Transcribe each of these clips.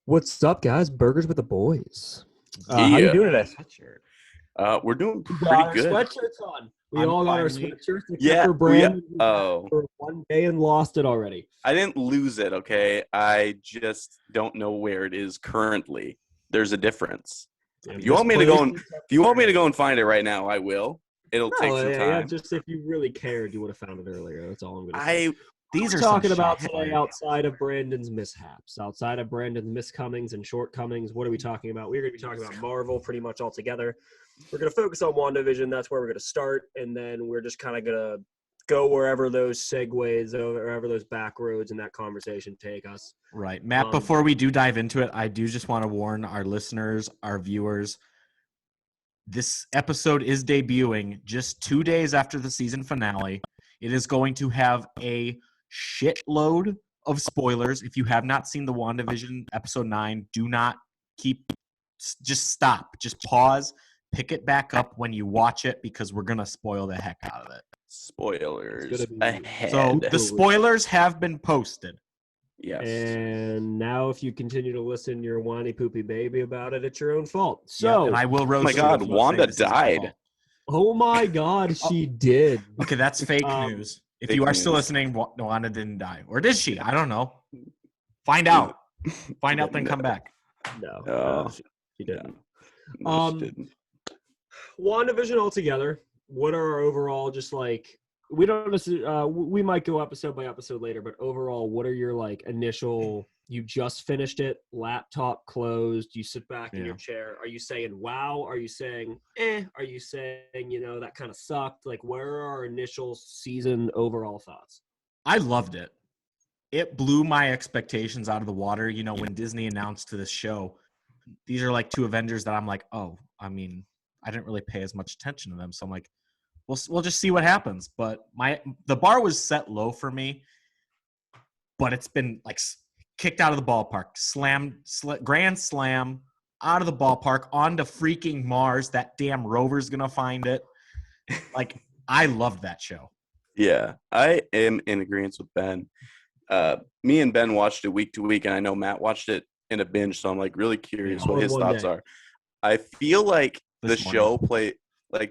What's up, guys? Burgers with the boys. How you Yeah. doing today? We're doing We pretty got our good. sweatshirts on. We I'm all got our finally- sweatshirts except Yeah, for we Brandon. who had it oh, for one day and lost it already. I didn't lose it, okay? I just don't know where it is currently. There's a difference. If you want me to go and find it right now, I will. It'll take some time. Just if you really cared, you would have found it earlier. That's all I'm going to say. These We're are some talking about shots today fired. outside of Brandon's mishaps, outside of Brandon's miscomings and shortcomings. What are we talking about? We're going to be talking about Marvel pretty much all together. We're going to focus on WandaVision. That's where we're going to start, and then we're just kind of going to go wherever those segues, wherever those back roads in that conversation take us. Right. Matt, before we do dive into it, I do just want to warn our listeners, our viewers, this episode is debuting just 2 days after the season finale. It is going to have a shitload of spoilers. If you have not seen the WandaVision episode 9, just stop. Just pause, pick it back up when you watch it because we're going to spoil the heck out of it. Spoilers ahead. So the spoilers have been posted. Yes. And now if you continue to listen, you're a whiny poopy baby about it, it's your own fault. So, and I will roast Oh my you God, if you Wanda say this is my died. fault. oh my God, she did. Okay, that's fake news. If Fake you are still news. listening, Wanda didn't die. Or did she? I don't know. Find out. Find out, then come back. No, she didn't. No, she didn't. WandaVision altogether, what are our overall, just like, we don't necessarily, we might go episode by episode later, but overall, what are your like initial, you just finished it, laptop closed, you sit back in your chair, are you saying wow, are you saying are you saying, that kind of sucked? Like, where are our initial season overall thoughts? I loved it. It blew my expectations out of the water. When Disney announced to this show, these are like two Avengers that I'm like, oh, I mean, I didn't really pay as much attention to them. So I'm like, we'll just see what happens. But the bar was set low for me, but it's been like kicked out of the ballpark, grand slam out of the ballpark onto freaking Mars. That damn rover's gonna find it. Like, I loved that show. Yeah, I am in agreement with Ben. Me and Ben watched it week to week, and I know Matt watched it in a binge, so I'm like really curious what his thoughts are. I feel like the show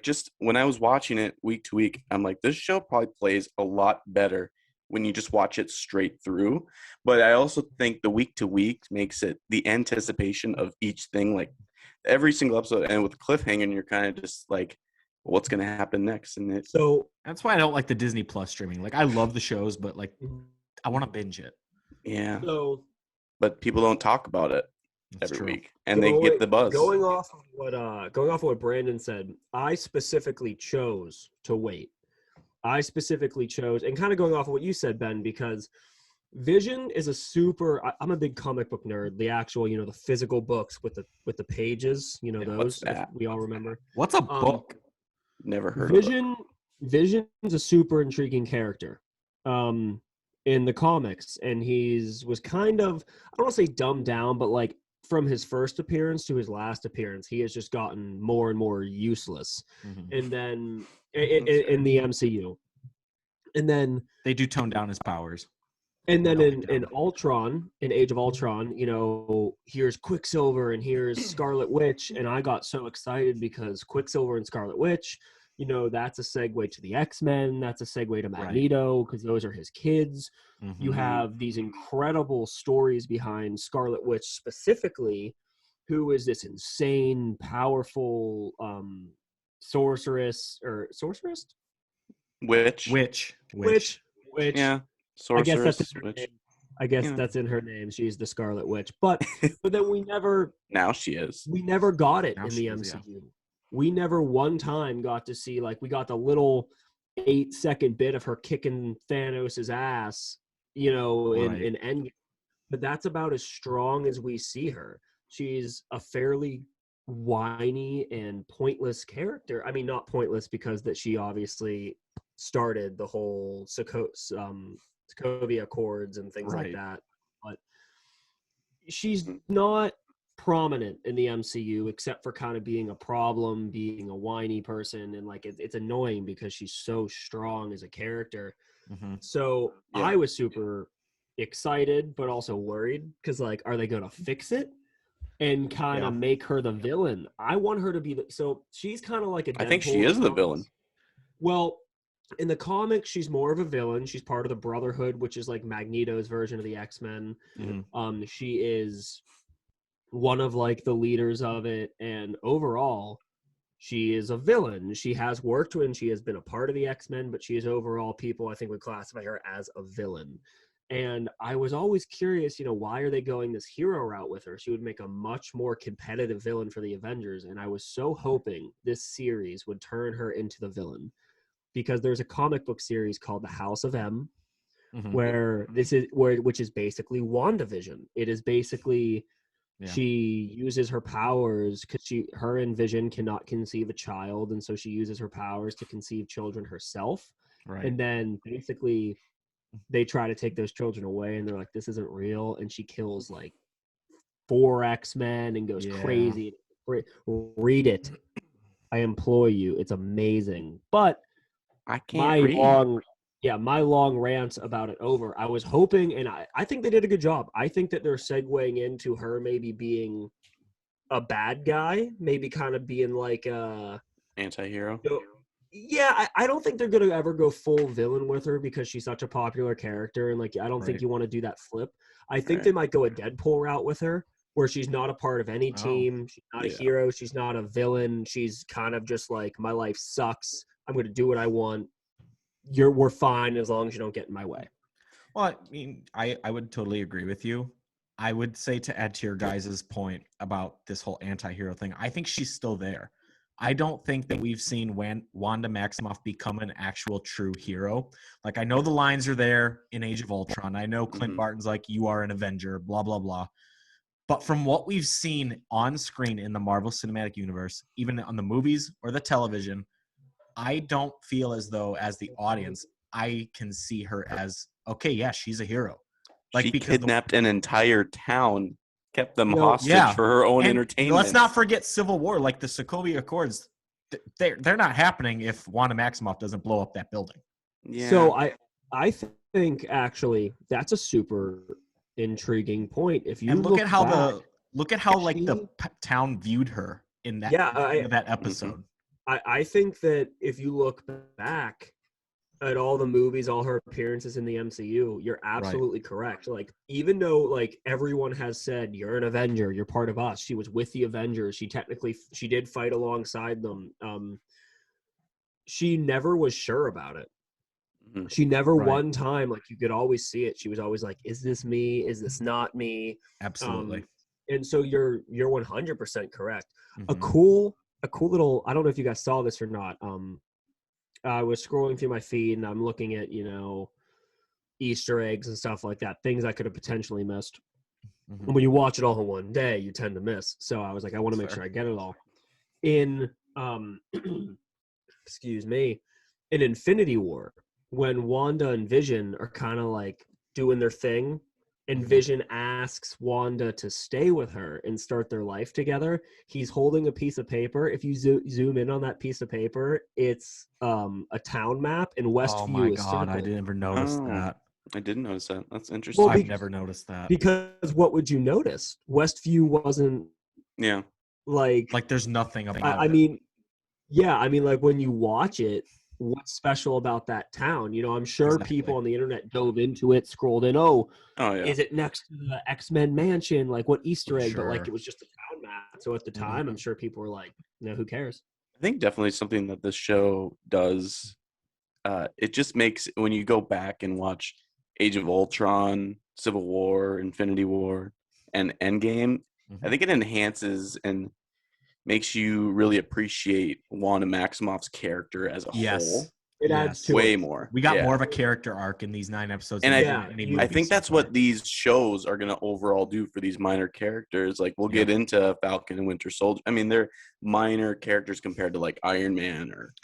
just when I was watching it week to week, I'm like, this show probably plays a lot better when you just watch it straight through. But I also think the week to week makes it the anticipation of each thing, like every single episode, and with cliffhanger, you're kind of just like, what's going to happen next? And so that's why I don't like the Disney Plus streaming. Like, I love the shows, but like, I want to binge it. Yeah. So, but people don't talk about it every week, and they get the buzz. Going off of what Brandon said, I specifically chose to wait. I specifically chose, and kind of going off of what you said, Ben, because Vision is I'm a big comic book nerd. The actual, the physical books with the pages, those we all remember. What's a book? Never heard of it. Vision's a super intriguing character. In the comics, and was kind of, I don't want to say dumbed down, but like from his first appearance to his last appearance, he has just gotten more and more useless. Mm-hmm. And then in the MCU, and then they do tone down his powers. And then in Ultron, in Age of Ultron, here's Quicksilver and here's Scarlet Witch, and I got so excited because Quicksilver and Scarlet Witch, that's a segue to the X-Men. That's a segue to Magneto because those are his kids. Mm-hmm. You have these incredible stories behind Scarlet Witch specifically, who is this insane, powerful sorceress? Witch. Yeah. Sorceress. I guess that's in her name. She's the Scarlet Witch. But then we never... Now she is. We never got it in the MCU. Yeah. We never one time got to see, like, we got the little 8-second bit of her kicking Thanos' ass, in Endgame. But that's about as strong as we see her. She's a fairly whiny and pointless character. I mean, not pointless because that she obviously started the whole Sokovia Accords and things like that. But she's not prominent in the MCU except for kind of being a problem, being a whiny person, and like it's annoying because she's so strong as a character. Mm-hmm. So I was super excited but also worried because like, are they going to fix it and kind of make her the villain? I want her to be so she's kind of like a Deadpool. I think she is the villain. Well, in the comics, she's more of a villain. She's part of the Brotherhood, which is like Magneto's version of the X-Men. Mm-hmm. She is one of like the leaders of it, and overall she is a villain. She has worked when she has been a part of the X-Men, but she is overall, people I think would classify her as a villain. And I was always curious, why are they going this hero route with her? She would make a much more competitive villain for the Avengers, and I was so hoping this series would turn her into the villain, because there's a comic book series called The House of M, which is basically WandaVision. It is basically she uses her powers because her and Vision cannot conceive a child, and so she uses her powers to conceive children herself. Right. And then basically they try to take those children away, and they're like, this isn't real, and she kills like 4 X-Men and goes crazy. Read it. I implore you. It's amazing. But I can't read. My long rants about it over. I was hoping, and I think they did a good job. I think that they're segueing into her maybe being a bad guy, maybe kind of being like a anti-hero. Yeah, I don't think they're going to ever go full villain with her because she's such a popular character, and like I don't think you want to do that flip. I think they might go a Deadpool route with her, where she's not a part of any team. She's not a hero. She's not a villain. She's kind of just like, my life sucks. I'm going to do what I want. We're fine as long as you don't get in my way. Well, I mean, I would totally agree with you. I would say, to add to your guys' point about this whole anti-hero thing, I think she's still there. I don't think that we've seen Wanda Maximoff become an actual true hero. Like, I know the lines are there in Age of Ultron. I know Clint Barton's like, you are an Avenger, blah, blah, blah. But from what we've seen on screen in the Marvel Cinematic Universe, even on the movies or the television, I don't feel as though, as the audience, I can see her as, okay, yeah, she's a hero. Like, she kidnapped an entire town, kept them hostage for her own entertainment. Let's not forget Civil War, like the Sokovia Accords. They're not happening if Wanda Maximoff doesn't blow up that building. Yeah. So I think actually that's a super intriguing point. If you look at how the town viewed her in that that episode. I think that if you look back at all the movies, all her appearances in the MCU, you're absolutely correct. Like, even though like everyone has said, you're an Avenger, you're part of us, she was with the Avengers, she did fight alongside them. She never was sure about it. She never one time, like, you could always see it. She was always like, is this me? Is this not me? Absolutely. And so you're 100% correct. A cool little, I don't know if you guys saw this or not. I was scrolling through my feed and I'm looking at, Easter eggs and stuff like that, things I could have potentially missed. And when you watch it all in one day, you tend to miss. So I was like, I want to make sure I get it all. In, excuse me, in Infinity War, when Wanda and Vision are kind of like doing their thing, and Vision asks Wanda to stay with her and start their life together, he's holding a piece of paper. If you zoom in on that piece of paper, it's a town map, and Westview is Oh my God, circled. I didn't ever notice that. I didn't notice that. That's interesting. I've never noticed that. Because what would you notice? Westview wasn't like there's nothing about it. I mean, like when you watch it, what's special about that town? I'm sure people on the internet dove into it, scrolled in. Is it next to the X-Men mansion? Like, what Easter egg? But like, it was just a town map. So at the time, I'm sure people were like, who cares? I think definitely something that this show does. It just makes, when you go back and watch Age of Ultron, Civil War, Infinity War, and Endgame, I think it enhances and makes you really appreciate Wanda Maximoff's character as a whole. It adds to way it. more. We got more of a character arc in these 9 episodes. And I think that's what these shows are going to overall do for these minor characters. Like, we'll get into Falcon and Winter Soldier. I mean, they're minor characters compared to like Iron Man or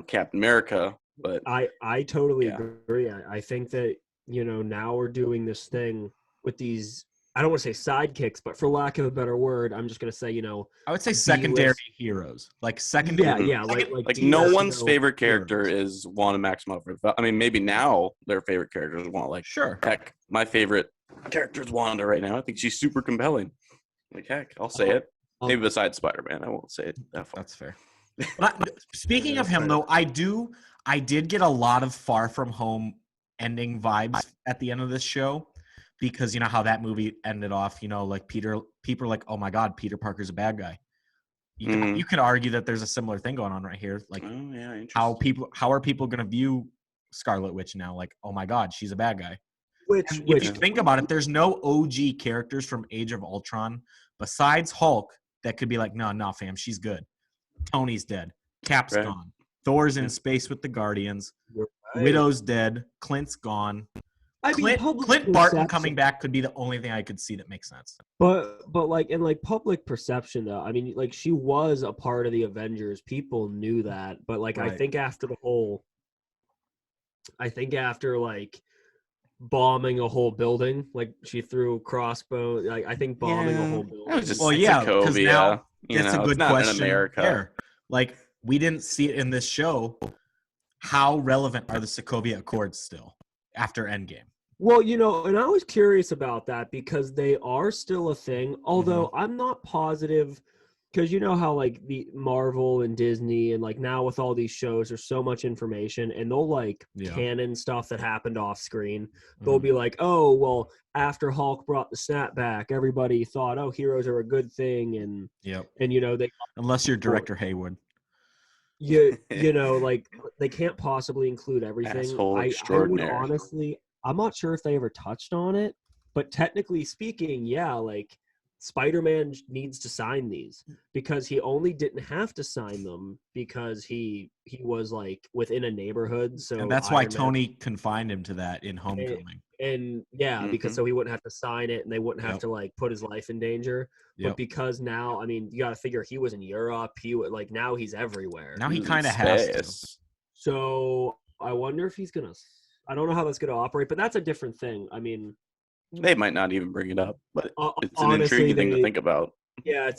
Captain America. But I totally agree. I think that, now we're doing this thing with these I don't want to say sidekicks, but for lack of a better word, I'm just going to say, you know, I would say secondary heroes, like secondary. Yeah, like no one's favorite character is Wanda Maximoff. I mean, maybe now their favorite characters want like sure. Heck, my favorite character is Wanda right now. I think she's super compelling. Like heck, I'll say it. Maybe besides Spider-Man, I won't say it that far. That's fair. But speaking of him, though, I did get a lot of Far From Home ending vibes at the end of this show, because you know how that movie ended off. You know, like people are like, "Oh my God, Peter Parker's a bad guy." You could argue that there's a similar thing going on right here. Like, how are people going to view Scarlet Witch now? Like, oh my God, she's a bad guy. If you think about it, there's no OG characters from Age of Ultron besides Hulk that could be like, no, fam, she's good. Tony's dead. Cap's gone. Thor's in space with the Guardians. Widow's dead. Clint's gone. Clint Barton coming back could be the only thing I could see that makes sense. But like in like public perception though, I mean, like she was a part of the Avengers. People knew that. But like I think after like bombing a whole building, like she threw crossbow. Like I think bombing a whole building. It was just because now it's a good question. In America. There. Like we didn't see it in this show. How relevant are the Sokovia Accords still after Endgame? Well, you know, and I was curious about that because they are still a thing. Although I'm not positive, because you know how like the Marvel and Disney and like now with all these shows, there's so much information, and they'll like canon stuff that happened off screen. They'll be like, oh, well, after Hulk brought the snap back, everybody thought, oh, heroes are a good thing, and you know they unless you're Director Haywood. You know, like they can't possibly include everything. I would honestly, I'm not sure if they ever touched on it, but technically speaking, yeah, like Spider-Man needs to sign these because he only didn't have to sign them because he was like within a neighborhood. So and that's why Tony confined him to that in Homecoming. And because so he wouldn't have to sign it and they wouldn't have to like put his life in danger. But because now, I mean, you got to figure he was in Europe. He would like now he's everywhere. Now he kind of has to. So I wonder if he's gonna. I don't know how that's gonna operate, but that's a different thing. I mean, they might not even bring it up, but it's an honestly, intriguing thing to think about. Yeah,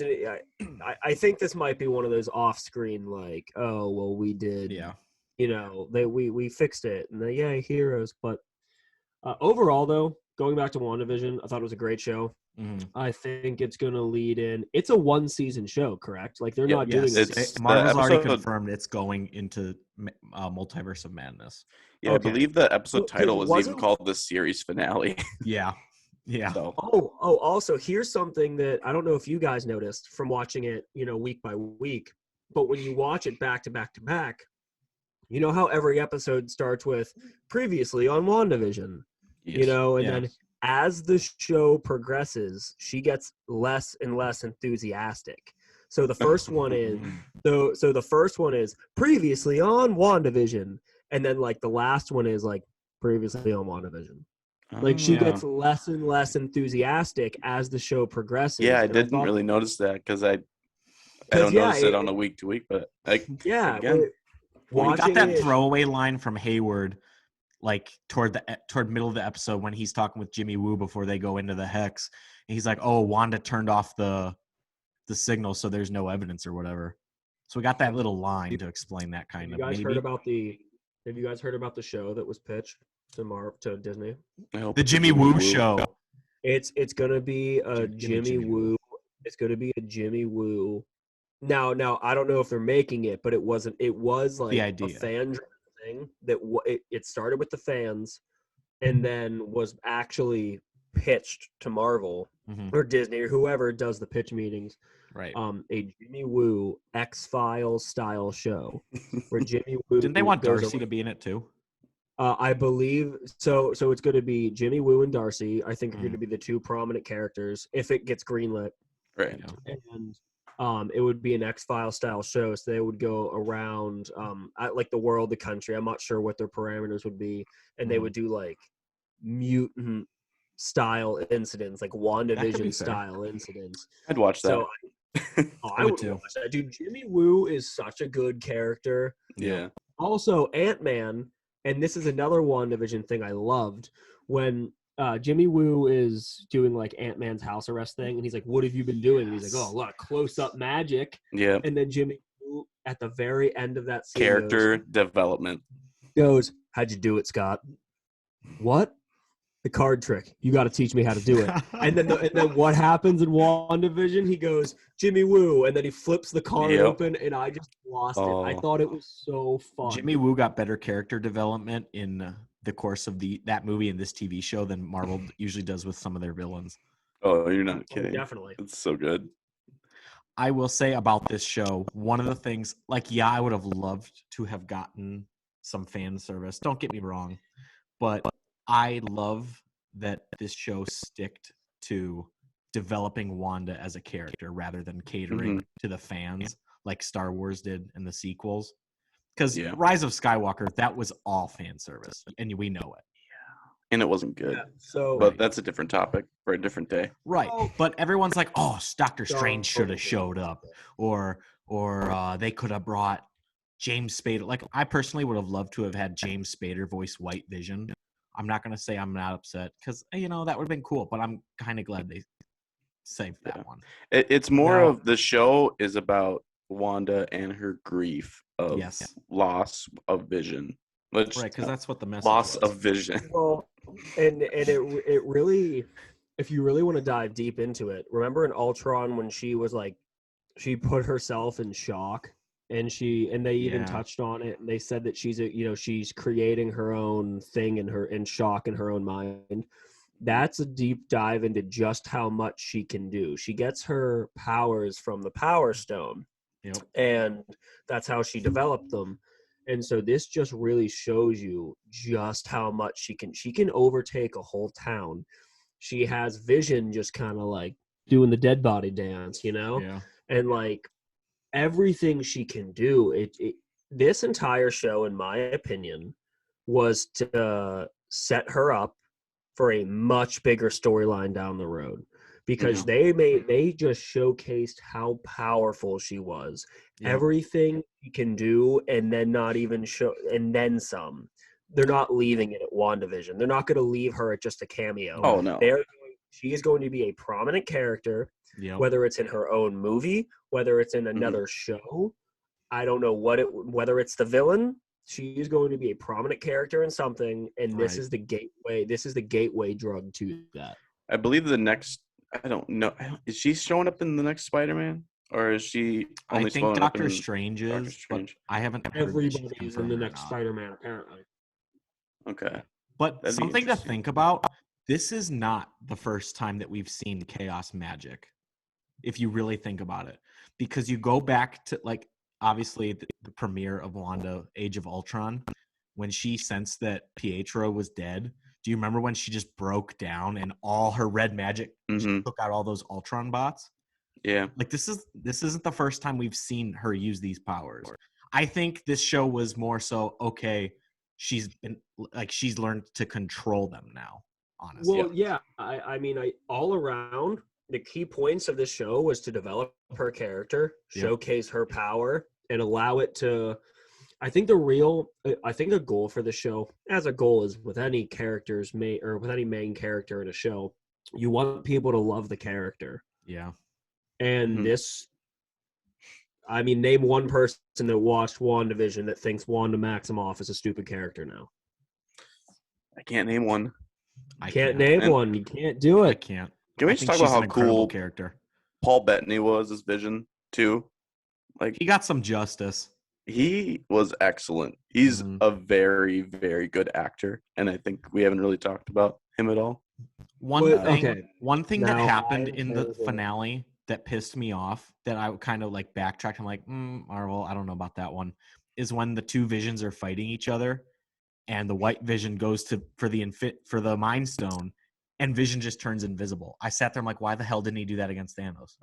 I think this might be one of those off-screen like, oh well, we did. Yeah. You know, we fixed it, and heroes. But overall, though, going back to WandaVision, I thought it was a great show. I think it's going to lead in. It's a one-season show, correct? Like they're not doing it. Marvel's already confirmed it's going into Multiverse of Madness. Yeah, okay. I believe the episode title was even called the series finale. Yeah. So. Also, here's something that I don't know if you guys noticed from watching it, you know, week by week. But when you watch it back to back to back, you know how every episode starts with previously on WandaVision, you know, and then as the show progresses, she gets less and less enthusiastic. So the first one is so the first one is previously on WandaVision, and then like the last one is like previously on WandaVision. Like she gets less and less enthusiastic as the show progresses. Yeah, I didn't really notice that because I don't notice it on a week to week, but like again, we got that throwaway line from Hayward. Like toward middle of the episode when he's talking with Jimmy Woo before they go into the Hex, and he's like, "Oh, Wanda turned off the signal, so there's no evidence or whatever." So we got that little line to explain that kind of. Have you guys heard about the show that was pitched to Disney? The Jimmy Woo show. It's gonna be a Jimmy Woo. It's gonna be a Jimmy Woo. Now I don't know if they're making it, but it wasn't. It was like a fan thing that it started with the fans and then was actually pitched to Marvel or Disney or whoever does the pitch meetings. Right. A Jimmy Woo X-Files style show where Jimmy Woo didn't they want Darcy to be in it too? I believe so. So it's going to be Jimmy Woo and Darcy. I think are going to be the two prominent characters if it gets greenlit. Right. And it would be an X-Files style show, so they would go around like the world, the country. I'm not sure what their parameters would be, and they would do like mutant style incidents, like WandaVision style incidents. I'd watch that. So I would too. Watch that. Dude, Jimmy Woo is such a good character. Yeah. Also, Ant-Man, and this is another WandaVision thing I loved when Jimmy Woo is doing like Ant-Man's house arrest thing, and he's like, "What have you been doing?" And he's like, "Oh, a lot of close-up magic." Yeah. And then Jimmy Woo, at the very end of that scene, Character development. goes, "How'd you do it, Scott?" What? The card trick. You got to teach me how to do it. And then what happens in WandaVision? He goes, Jimmy Woo, and then he flips the card open, and I just lost it. I thought it was so fun. Jimmy Woo got better character development in the course of that movie and this TV show than Marvel usually does with some of their villains. Oh, you're not kidding. Definitely. It's so good. I will say about this show, one of the things, like, yeah, I would have loved to have gotten some fan service. Don't get me wrong. But I love that this show sticked to developing Wanda as a character rather than catering to the fans like Star Wars did in the sequels. Because Rise of Skywalker, that was all fan service, and we know it. Yeah. And it wasn't good. Yeah, but that's a different topic for a different day. Right. But everyone's like, oh, Doctor Strange should have showed up. Or they could have brought James Spader. Like, I personally would have loved to have had James Spader voice White Vision. I'm not going to say I'm not upset because, that would have been cool, but I'm kind of glad they saved that one. It's more of the show is about Wanda and her grief of loss of vision. Right, because that's what the message loss was. of vision. Well, and it really, if you really want to dive deep into it, remember in Ultron when she was like, she put herself in shock, and they even touched on it, and they said that she's creating her own thing in shock in her own mind. That's a deep dive into just how much she can do. She gets her powers from the Power Stone, and that's how she developed them. And so this just really shows you just how much she can. She can overtake a whole town. She has Vision just kind of like doing the dead body dance, and like everything she can do. This entire show, in my opinion, was to set her up for a much bigger storyline down the road, because they just showcased how powerful she was. Everything she can do, and then not even show, and then some. They're not leaving it at WandaVision. They're not going to leave her at just a cameo. Oh no, she is going to be a prominent character, whether it's in her own movie, whether it's in another show. I don't know whether it's the villain. She is going to be a prominent character in something, and this is the gateway. This is the gateway drug to that. I believe the next. I don't know. Is she showing up in the next Spider-Man, or is she only? I think Doctor Strange is. Doctor Strange. I haven't. Everybody's in the next Spider-Man, apparently. Okay. But something to think about. This is not the first time that we've seen chaos magic, if you really think about it, because you go back to like. Obviously, the premiere of Wanda, Age of Ultron, when she sensed that Pietro was dead. Do you remember when she just broke down and all her red magic took out all those Ultron bots? Yeah. Like this isn't the first time we've seen her use these powers. I think this show was more so, okay, she's learned to control them now, honestly. Well, yeah. I mean, all around, the key points of this show was to develop her character, showcase her power, and allow it to. I think a goal for the show, as a goal is with any characters with any main character in a show, you want people to love the character. Yeah. And this, I mean, name one person that watched WandaVision that thinks Wanda Maximoff is a stupid character now. I can't name one. I can't name one. You can't do it. I can't. Can we just talk about how cool character Paul Bettany was as Vision too? Like, he got some justice. He was excellent. He's a very, very good actor, and I think we haven't really talked about him at all. One thing that happened in the finale that pissed me off, that I kind of like backtracked. I'm like, Marvel, I don't know about that one. Is when the two Visions are fighting each other, and the White Vision goes for the Mind Stone, and Vision just turns invisible. I sat there, I'm like, why the hell didn't he do that against Thanos?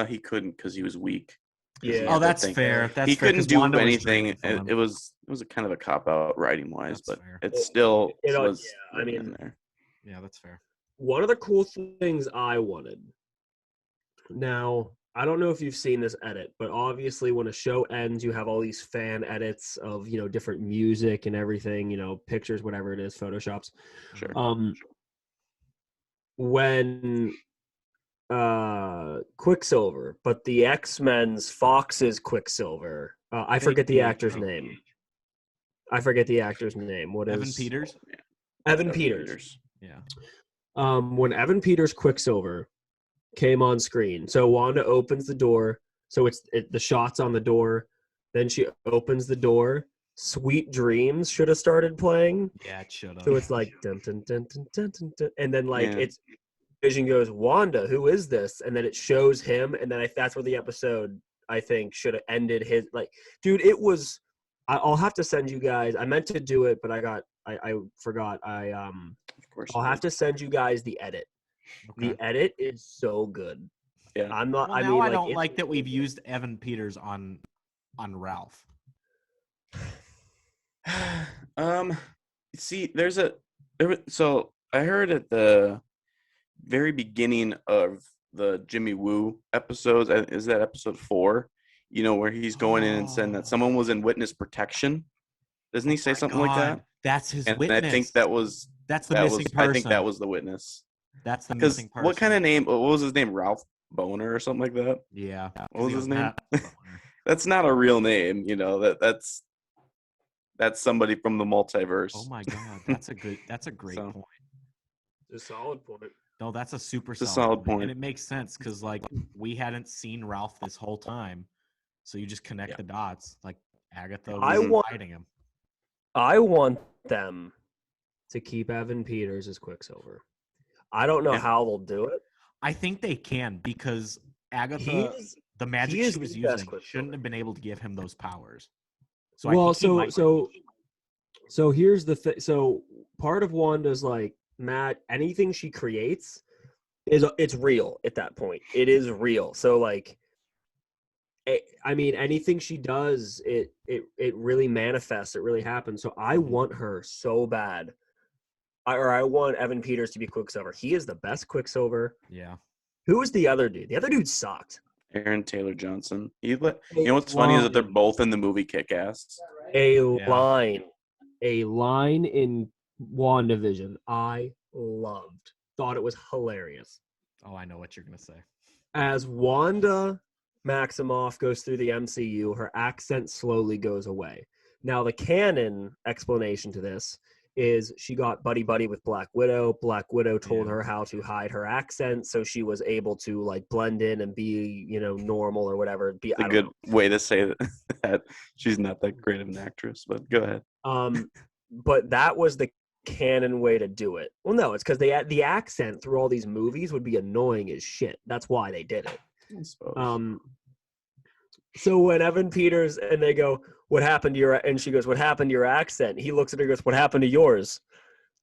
He couldn't because he was weak. Yeah. Oh, that's fair. He couldn't do anything. It was a kind of a cop out writing wise, but it's still was. Yeah, I mean, there. Yeah, that's fair. One of the cool things I wanted. Now, I don't know if you've seen this edit, but obviously when a show ends, you have all these fan edits of, different music and everything, pictures, whatever it is, Photoshops. Sure. When Quicksilver, but the X-Men's Fox's Quicksilver. I forget the actor's name. What is Evan Peters? Evan Peters. Yeah. When Evan Peters' Quicksilver came on screen, so Wanda opens the door, so the shot's on the door, then she opens the door. Sweet Dreams should have started playing. Yeah, it should have. So it's like dun dun dun dun dun dun, dun and then it's Vision goes, Wanda, who is this? And then it shows him, and then that's where the episode, I think, should have ended. Dude, it was. I'll have to send you guys. I meant to do it, but I forgot. Of course. I'll have to send you guys the edit. Okay. The edit is so good. Yeah, I'm not. Well, I don't like that we've used Evan Peters on Ralph. See, so I heard at the very beginning of the Jimmy Woo episodes, is that episode 4? Where he's going in and saying that someone was in witness protection. Doesn't he say something like that? That's his witness. I think that's the missing person. I think that was the witness. That's the missing person. What kind of name? What was his name? Ralph Boner or something like that? Yeah. What was his name? That's not a real name. That's somebody from the multiverse. Oh my god, that's a great point. It's a solid point. No, that's a super solid point. And it makes sense because we hadn't seen Ralph this whole time. So you just connect the dots. Like Agatha was hiding him. I want them to keep Evan Peters as Quicksilver. I don't know how they'll do it. I think they can because Agatha, the magic she was using, shouldn't have been able to give him those powers. So here's the thing. So part of Wanda's Matt, anything she creates it's real at that point. It is real. So anything she does, it really manifests. It really happens. So I want her so bad. I want Evan Peters to be Quicksilver. He is the best Quicksilver. Yeah. Who was the other dude? The other dude sucked. Aaron Taylor Johnson. What's funny is that they're both in the movie Kick-Ass. A line in WandaVision I loved. Thought it was hilarious. Oh, I know what you're going to say. As Wanda Maximoff goes through the MCU, her accent slowly goes away. Now, the canon explanation to this is she got buddy-buddy with Black Widow. Black Widow told her how to hide her accent, so she was able to blend in and be, normal or whatever. It's a good way to say that she's not that great of an actress, but go ahead. But that was the canon way to do it. Well, no, it's because the accent through all these movies would be annoying as shit. That's why they did it. I suppose. So when Evan Peters and they go, what happened to your, and she goes, what happened to your accent? He looks at her and goes, what happened to yours?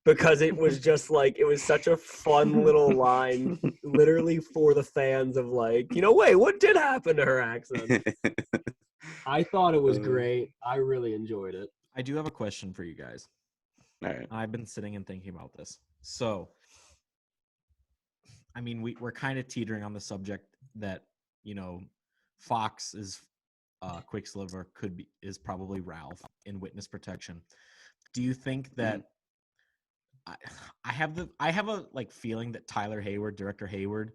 Because it was just it was such a fun little line, literally for the fans of wait, what did happen to her accent? I thought it was great. I really enjoyed it. I do have a question for you guys. All right. I've been sitting and thinking about this. So, we're kind of teetering on the subject that, Fox is Quicksilver is probably Ralph in witness protection. Do you think that I have a feeling that Tyler Hayward, director Hayward,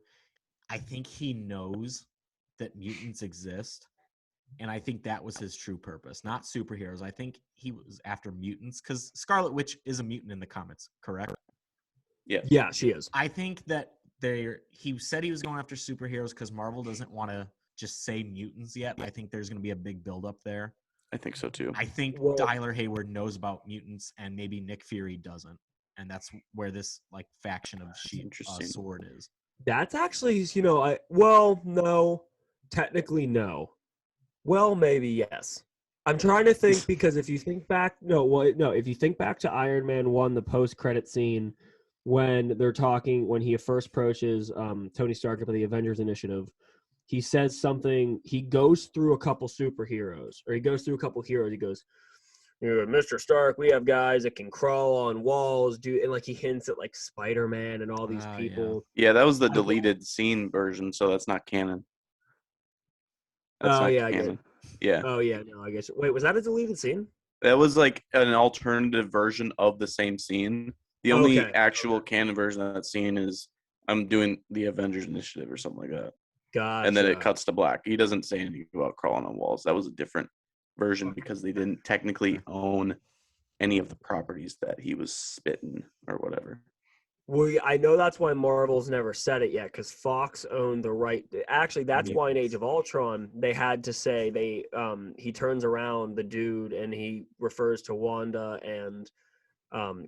I think he knows that mutants exist, and I think that was his true purpose, not superheroes. I think he was after mutants because Scarlet Witch is a mutant in the comics, correct? Yeah, she is. I think that he said he was going after superheroes because Marvel doesn't want to just say mutants yet. I think there's going to be a big buildup there. I think so too. I think Tyler Hayward knows about mutants and maybe Nick Fury doesn't. And that's where this faction of Sword is. That's actually, no, technically no. Well, maybe yes. I'm trying to think because if you think back, if you think back to Iron Man 1, the post-credit scene when they're talking, when he first approaches Tony Stark about the Avengers Initiative, he says something. He goes through a couple superheroes, or he goes through a couple heroes. He goes, Mr. Stark, we have guys that can crawl on walls, and he hints at Spider-Man and all these people. Yeah, that was the deleted scene version, so that's not canon. That's Oh not yeah, I get canon. it. Yeah. Oh yeah, no, I guess. Wait, was that a deleted scene? That was like an alternative version of the same scene. The only Okay. actual canon version of that scene is I'm doing the Avengers Initiative or something like that. Gotcha. And then it cuts to black. He doesn't say anything about crawling on walls. That was a different version because they didn't technically own any of the properties that he was spitting or whatever. Well, I know that's why Marvel's never said it yet, because Fox owned the right. Actually, that's why in Age of Ultron they had to say he turns around the dude and he refers to Wanda and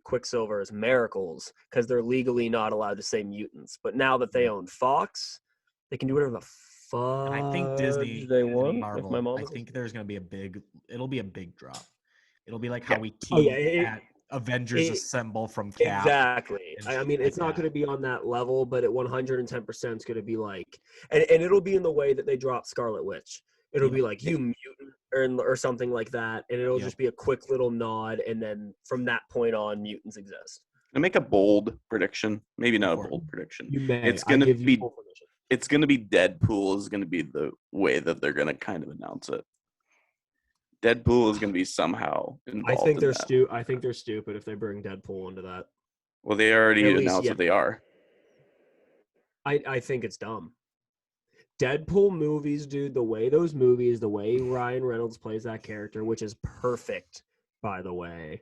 Quicksilver as miracles because they're legally not allowed to say mutants. But now that they own Fox, they can do whatever the fuck And I think Disney, they want. Marvel, If my mom I is think there's going to be it'll be a big drop. It'll be like Yeah. how we teased at Avengers it- Assemble from Cap. Exactly. and I shit mean, it's like not that. going to be on that level, but at 110% is going to be like, and it'll be in the way that they drop Scarlet Witch. It'll be like, you mutant or something like that, and it'll just be a quick little nod, and then from that point on, mutants exist. I make a bold prediction. Maybe not a bold prediction. You may. It's gonna be. full permission. It's gonna be Deadpool is gonna be the way that they're gonna kind of announce it. Deadpool is gonna be somehow involved. I think they're that. I think they're stupid if they bring Deadpool into that. Well, they already announced that they are. I think it's dumb. Deadpool movies, dude, the way Ryan Reynolds plays that character, which is perfect, by the way,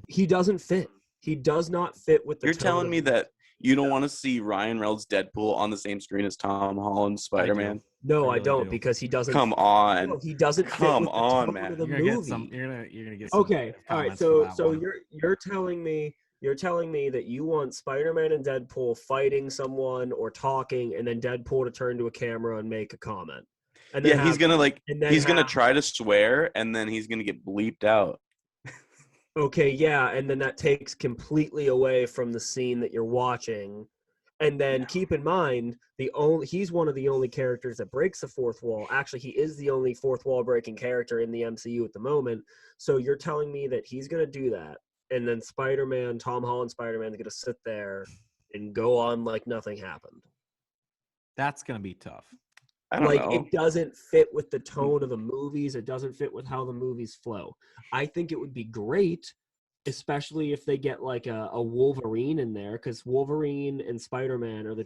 he doesn't fit. He does not fit with the You're telling me that you don't want to see Ryan Reynolds Deadpool on the same screen as Tom Holland's Spider-Man? No, I really don't do. because he doesn't. Come on. No, he doesn't. Come fit with on, the tone man. of the You're gonna get some. movie. You're gonna get some. Okay, all right. So you're telling me that you want Spider-Man and Deadpool fighting someone or talking, and then Deadpool to turn to a camera and make a comment. And then He's gonna try to swear, and then he's gonna get bleeped out. Okay, yeah, and then that takes completely away from the scene that you're watching. And then keep in mind, he's one of the only characters that breaks the fourth wall. Actually, he is the only fourth wall breaking character in the MCU at the moment. So you're telling me that he's going to do that, and then Tom Holland Spider-Man is going to sit there and go on like nothing happened. That's going to be tough. I don't know. It doesn't fit with the tone of the movies. It doesn't fit with how the movies flow. I think it would be great, especially if they get like a Wolverine in there, because Wolverine and Spider-Man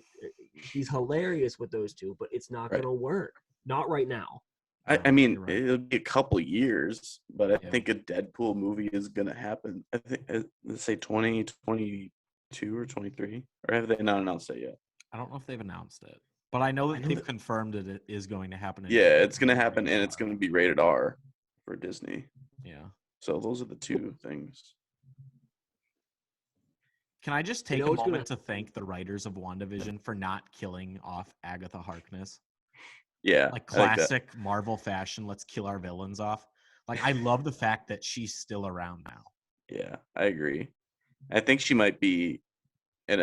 he's hilarious with those two, but it's not going to work. Not right now. I mean, it'll be a couple years, but I think a Deadpool movie is going to happen. I think, let's say 2022 or 23, or have they not announced it yet? I don't know if they've announced it, but I know that they've confirmed that it is going to happen. Yeah, it's going to happen, and it's going to be rated R for Disney. Yeah. So those are the two things. Can I just take a moment to thank the writers of WandaVision for not killing off Agatha Harkness? Yeah. Like classic Marvel fashion, let's kill our villains off. Like, I love the fact that she's still around now. Yeah, I agree. I think she might be in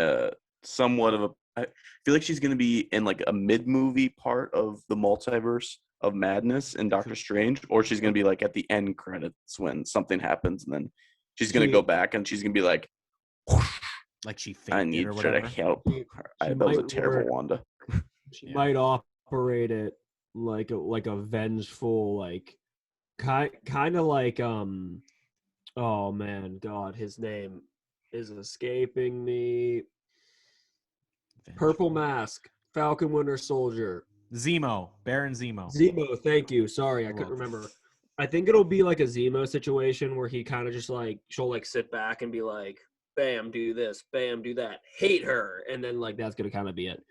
I feel like she's going to be in like a mid-movie part of the multiverse of madness in Doctor Strange, or she's going to be like at the end credits when something happens, and then she's going to go back and she's going to be like, like she I need you to help. That was a terrible Wanda. She might operate it like a vengeful, like kind of like oh man, God, his name is escaping me. Purple Mask, Falcon Winter Soldier. Baron Zemo. Zemo, thank you. Sorry, I couldn't remember. I think it'll be like a Zemo situation where he kind of just like, she'll like sit back and be like, bam, do this, bam, do that, hate her. And then like, that's going to kind of be it.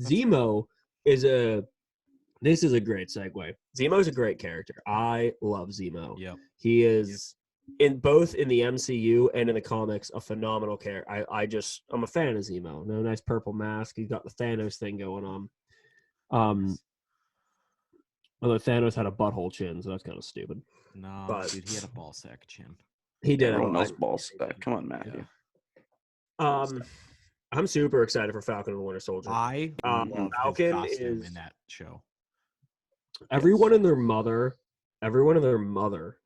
Zemo this is a great segue. Zemo's a great character. I love Zemo. Yep. He is in both in the MCU and in the comics a phenomenal character. I'm a fan of Zemo. No nice purple mask. He's got the Thanos thing going on. Although Thanos had a butthole chin, so that's kind of stupid. No, dude, he had a ball sack chin. He did. Everyone knows ball sack. Come on, Matthew. Yeah. I'm super excited for Falcon and the Winter Soldier. I love Falcon his costume in that show. Everyone and their mother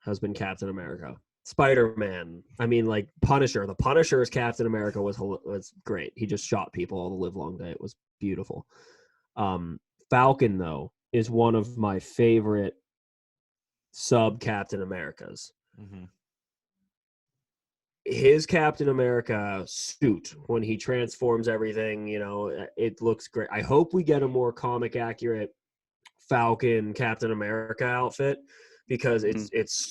has been Captain America. Spider-Man. I mean, like Punisher. The Punisher as Captain America was great. He just shot people all the live long day. It was beautiful. Falcon, though, is one of my favorite sub Captain Americas. Mm-hmm. His Captain America suit, when he transforms everything, it looks great. I hope we get a more comic accurate Falcon Captain America outfit, because it's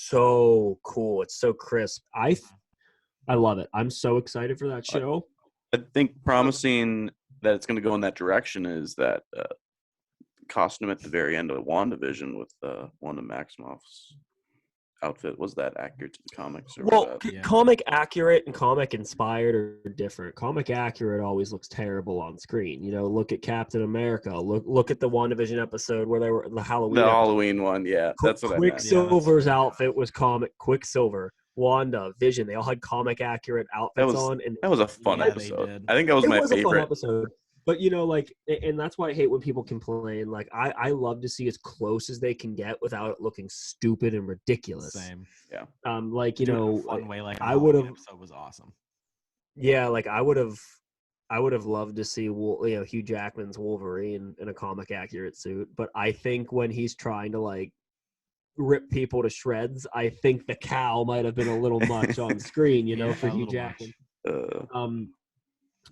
so cool. It's so crisp. I love it. I'm so excited for that show. I think promising that it's going to go in that direction is that costume at the very end of WandaVision with Wanda Maximoff's outfit. Was that accurate to the comics? Or comic accurate and comic inspired are different. Comic accurate always looks terrible on screen. Look at Captain America. Look at the WandaVision episode where they were the Halloween one. Yeah, that's what I meant. Quicksilver's outfit was comic. Quicksilver, Wanda, Vision, they all had comic accurate outfits on, and that was a fun episode. I think that was my favorite. A fun episode. But and that's why I hate when people complain. Like I love to see as close as they can get without it looking stupid and ridiculous. Same. Yeah. Fun way, like I would have. Episode was awesome. Yeah, like I would have loved to see Hugh Jackman's Wolverine in a comic accurate suit. But I think when he's trying to rip people to shreds, I think the cow might have been a little much on screen. For Hugh Jackman.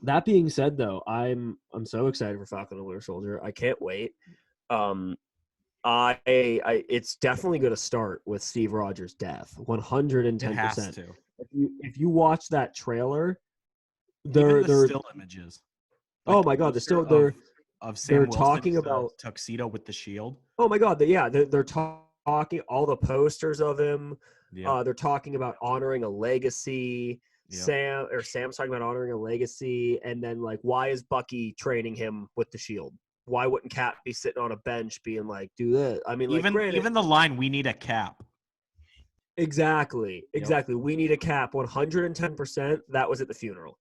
That being said, though, I'm so excited for Falcon the Winter Soldier. I can't wait. It's definitely going to start with Steve Rogers' death, 110%. It has to. If you watch that trailer, they're still images. Oh my God, they're Sam talking Wilson's, about tuxedo with the shield. Oh my God, they're talking all the posters of him. Yeah. They're talking about honoring a legacy. Yep. Sam's talking about honoring a legacy, and then why is Bucky training him with the shield? Why wouldn't Cap be sitting on a bench being like, do this? I mean, even the line, "We need a Cap." Exactly. We need a Cap. 110%. That was at the funeral.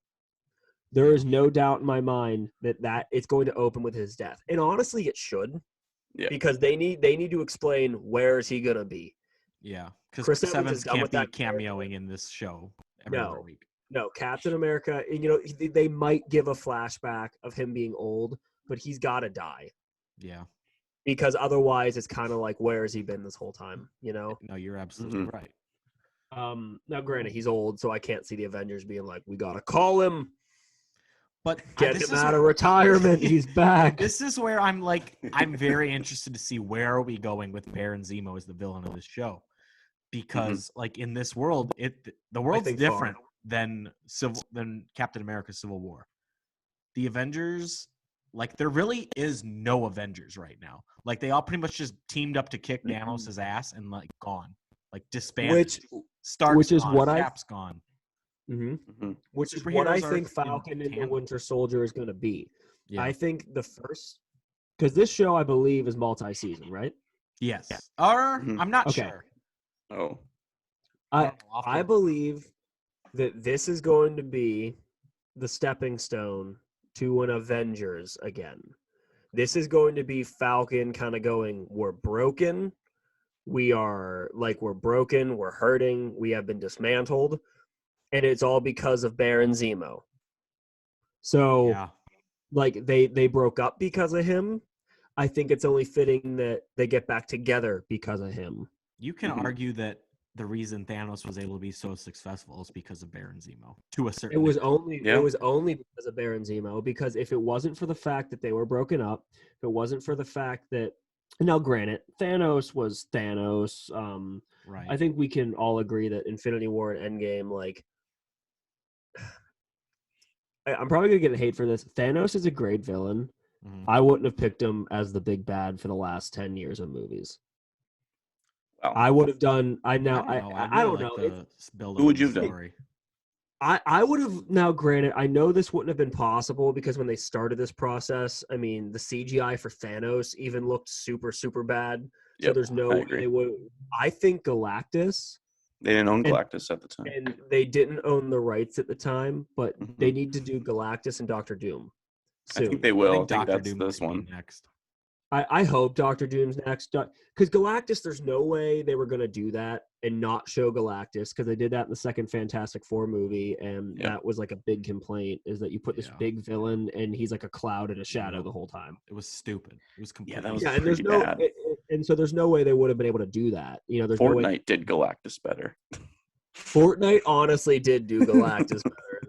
There is no doubt in my mind that it's going to open with his death, and honestly, it should. Yeah. Because they need to explain where is he gonna be. Yeah, because Chris Evans can't be cameoing in this show. No, Captain America, they might give a flashback of him being old, but he's got to die. Yeah. Because otherwise it's kind of like, where has he been this whole time, No, you're absolutely right. Now, granted, he's old, so I can't see the Avengers being like, we got to call him. But get him out of retirement. He's back. This is where I'm very interested to see where are we going with Baron Zemo as the villain of this show. Because in this world, the world's different than Captain America Civil War. The Avengers, there really is no Avengers right now. They all pretty much just teamed up to kick Thanos' ass and gone, disbanded. Which is gone, what Cap's gone. Which is what I think Falcon and the Winter Soldier is going to be. Yeah. I think because this show I believe is multi-season, right? Yes. I'm not sure. Oh, I believe that this is going to be the stepping stone to an Avengers again. This is going to be Falcon kind of going, we're broken. We're broken. We're hurting. We have been dismantled. And it's all because of Baron Zemo. So, they broke up because of him. I think it's only fitting that they get back together because of him. You can argue that the reason Thanos was able to be so successful is because of Baron Zemo. To a certain It was only because of Baron Zemo, because if it wasn't for the fact that they were broken up, if it wasn't for the fact that, now granted, Thanos was Thanos. Right. I think we can all agree that Infinity War and Endgame, I'm probably going to get hate for this. Thanos is a great villain. Mm-hmm. I wouldn't have picked him as the big bad for the last 10 years of movies. I would have done. I don't know. Who would you have done? I would have. Now, granted, I know this wouldn't have been possible because when they started this process, I mean, the CGI for Thanos even looked super, super bad. So there's no way they would. I think Galactus. They didn't own Galactus at the time, and they didn't own the rights at the time. But they need to do Galactus and Doctor Doom soon. I think they will. I think Doctor that's Doom this one next. I hope Doctor Doom's next, because Galactus, there's no way they were going to do that and not show Galactus, because they did that in the second Fantastic Four movie, and that was like a big complaint, is that you put this big villain and he's like a cloud and a shadow the whole time. It was stupid. It was completely and there's bad. And so there's no way they would have been able to do that. You know, there's Fortnite no way. Did Galactus better. Fortnite honestly did do Galactus better.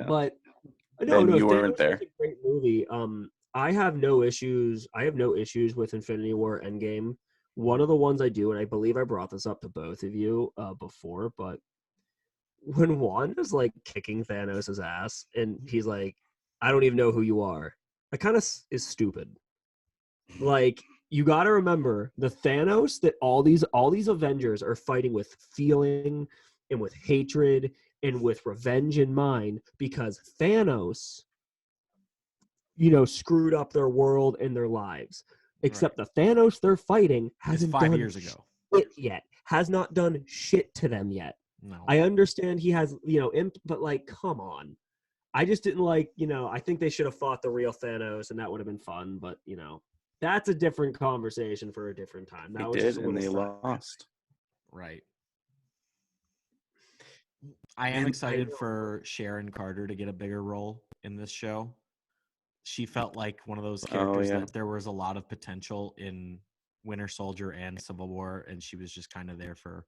But no, you weren't there. It's a great movie. I have no issues. With Infinity War Endgame. One of the ones I do, and I believe I brought this up to both of you before, but when Wanda's like kicking Thanos' ass, and he's like, "I don't even know who you are," that kind of is stupid. Like, you got to remember the Thanos that all these Avengers are fighting with feeling and with hatred and with revenge in mind, because Thanos, screwed up their world and their lives. Except the Thanos they're fighting hasn't 5 years ago shit yet. Has not done shit to them yet. No. I understand he has, but like, come on. I just didn't like, I think they should have fought the real Thanos, and that would have been fun. But, that's a different conversation for a different time. That was and they lost. Right. I am excited for Sharon Carter to get a bigger role in this show. She felt like one of those characters that there was a lot of potential in Winter Soldier and Civil War, and she was just kind of there for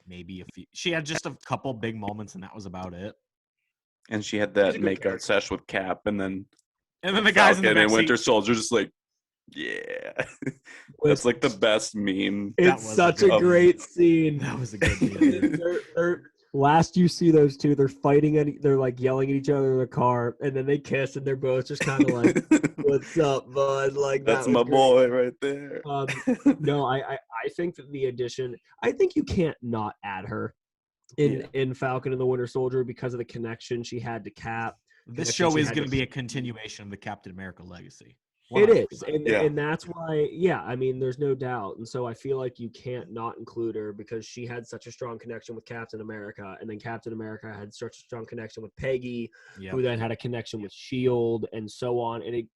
maybe a few. She had just a couple big moments, and that was about it. And she had that make-out sesh with Cap, and then the guys in the and Winter Soldier just like, that's like the best meme. It's such a great scene. That was a good meme. Last you see those two, they're fighting, they're like yelling at each other in the car, and then they kiss, and they're both just kind of like, "What's up, bud?" Like, that's my boy right there. No, I think that the addition, I think you can't not add her in Falcon and the Winter Soldier because of the connection she had to Cap. This show is going to be a continuation of the Captain America legacy. 100%. It is, and that's why, I mean, there's no doubt. And so I feel like you can't not include her, because she had such a strong connection with Captain America, and then Captain America had such a strong connection with Peggy, who then had a connection with S.H.I.E.L.D., and so on. And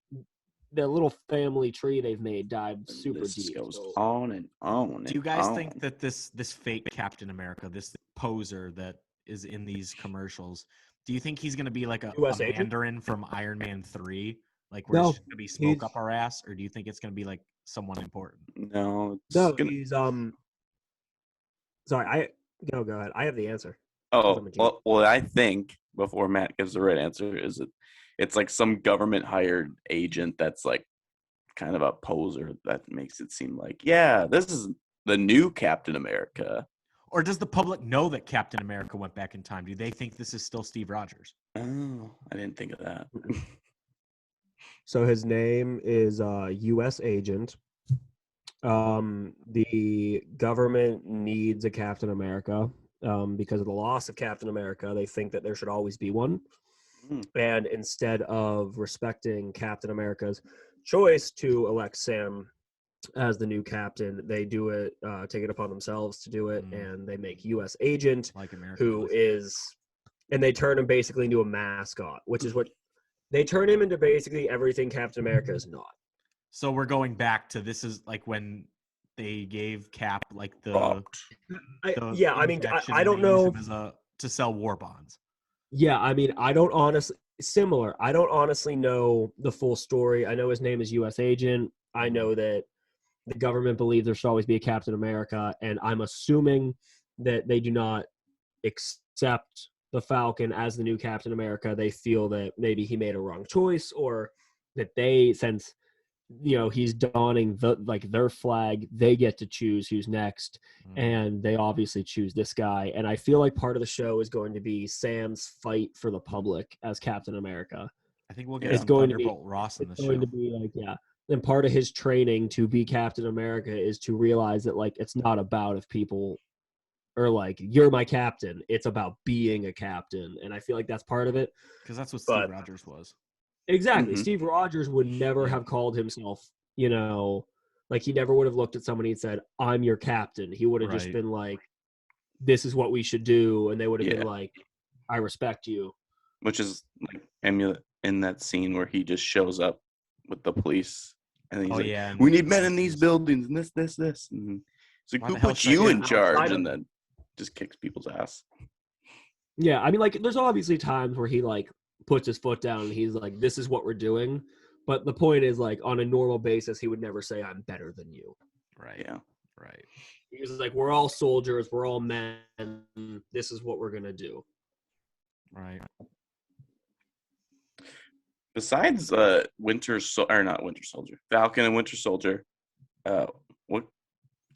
the little family tree they've made dived super deep. Goes on and on. Do you guys think that this fake Captain America, this poser that is in these commercials, do you think he's going to be like a Mandarin from Iron Man 3? Like, we're just going to be smoke up our ass, or do you think it's going to be like someone important? No, he's sorry. Go ahead. I have the answer. Oh, well, I think before Matt gives the right answer, is it's like some government hired agent that's like kind of a poser that makes it seem like, this is the new Captain America. Or does the public know that Captain America went back in time? Do they think this is still Steve Rogers? Oh, I didn't think of that. So his name is U.S. Agent. The government needs a Captain America because of the loss of Captain America. They think that there should always be one. And instead of respecting Captain America's choice to elect Sam as the new captain, they do it, take it upon themselves to do it, and they make U.S. Agent, like America who is, and they turn him basically into a mascot, which is what they turn him into, basically everything Captain America is not. So we're going back to, this is like when they gave Cap like I don't know, to sell war bonds. Yeah, I mean, I don't honestly know the full story. I know his name is U.S. Agent. I know that the government believes there should always be a Captain America, and I'm assuming that they do not accept the Falcon as the new Captain America. They feel that maybe he made a wrong choice, or that they, since he's donning their flag, they get to choose who's next, and they obviously choose this guy. And I feel like part of the show is going to be Sam's fight for the public as Captain America. I think we'll get some Thunderbolt Ross in the show. It's going to be like, and part of his training to be Captain America is to realize that, like, it's not about if people are like, you're my captain. It's about being a captain. And I feel like that's part of it. Because that's what Steve Rogers was. Exactly. Steve Rogers would never have called himself, like, he never would have looked at somebody and said, I'm your captain. He would have just been like, this is what we should do. And they would have been like, I respect you. Which is like in that scene where he just shows up with the police And he's we need men in these buildings and this. And it's like, who put you in charge? And then just kicks people's ass. Yeah, I mean, like, there's obviously times where he, like, puts his foot down and he's like, this is what we're doing. But the point is, like, on a normal basis, he would never say, I'm better than you. Right. Yeah. Right. He was like, we're all soldiers. We're all men. This is what we're going to do. Right. Besides not Winter Soldier, Falcon and Winter Soldier, what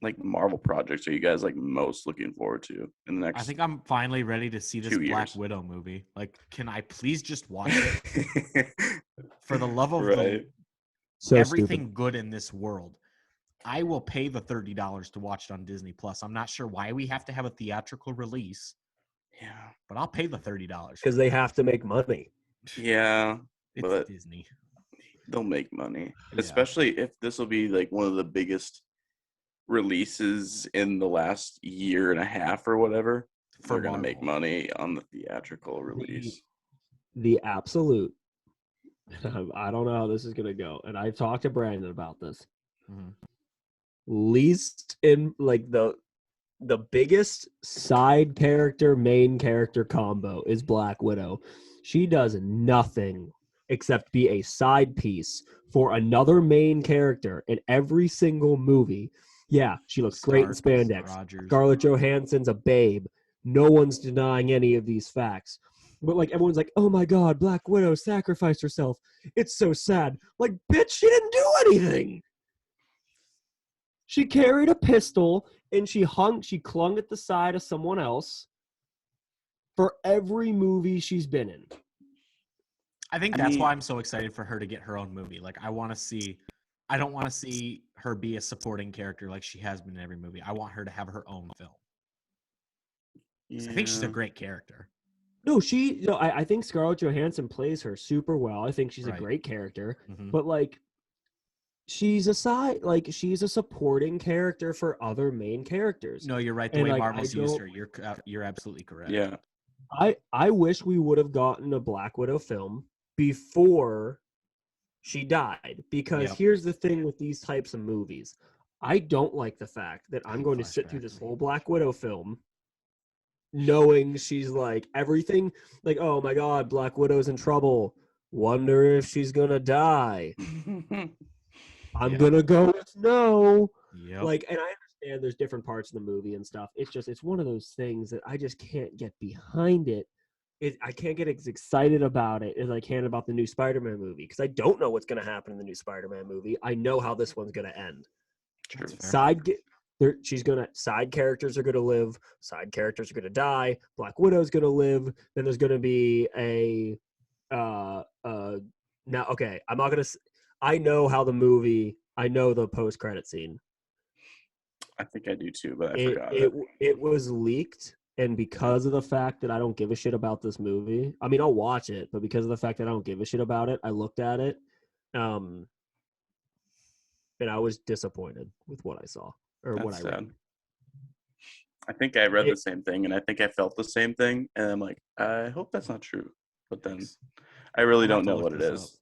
like Marvel projects are you guys like most looking forward to in the next? I think I'm finally ready to see this Black Widow movie. Like, can I please just watch it? For the love of everything good in this world, I will pay the $30 to watch it on Disney Plus. I'm not sure why we have to have a theatrical release. Yeah, but I'll pay the $30 because they have to make money. Yeah, it's Disney. They'll make money, especially if this will be like one of the biggest releases in the last year and a half or whatever. They're going to make money on the theatrical release. The absolute. I don't know how this is going to go. And I've talked to Brandon about this. Mm-hmm. Least in like the biggest side character, main character combo is Black Widow. She does nothing except be a side piece for another main character in every single movie. Yeah, she looks great in spandex. Scarlett Johansson's a babe. No one's denying any of these facts. But, like, everyone's like, oh, my God, Black Widow sacrificed herself. It's so sad. Like, bitch, she didn't do anything. She carried a pistol, and she clung at the side of someone else for every movie she's been in. I think that's why I'm so excited for her to get her own movie. Like, I don't want to see her be a supporting character like she has been in every movie. I want her to have her own film. Yeah. I think she's a great character. No, I think Scarlett Johansson plays her super well. I think she's a great character. Mm-hmm. But, like, she's a supporting character for other main characters. No, you're right. The way Marvel's used her, you're absolutely correct. Yeah. I wish we would have gotten a Black Widow film before she died, because here's the thing with these types of movies. I don't like the fact that I'm going to sit through this whole Black Widow film knowing she's like everything, like, oh my God, Black Widow's in trouble. Wonder if she's gonna die. I'm gonna go with no. Yep. Like, and I understand there's different parts of the movie and stuff. It's one of those things that I just can't get behind it. I can't get as excited about it as I can about the new Spider-Man movie, because I don't know what's going to happen in the new Spider-Man movie. I know how this one's going to end. Side characters are going to live. Side characters are going to die. Black Widow's going to live. Then there's going to be I know how the movie. I know the post-credit scene. I think I do too, but I forgot it. It was leaked. And because of the fact that I don't give a shit about this movie, I mean, I'll watch it, but because of the fact that I don't give a shit about it, I looked at it, and I was disappointed with what I saw or what I read. I think I read the same thing, and I think I felt the same thing, and I'm like, I hope that's not true. But then I really don't know what it is,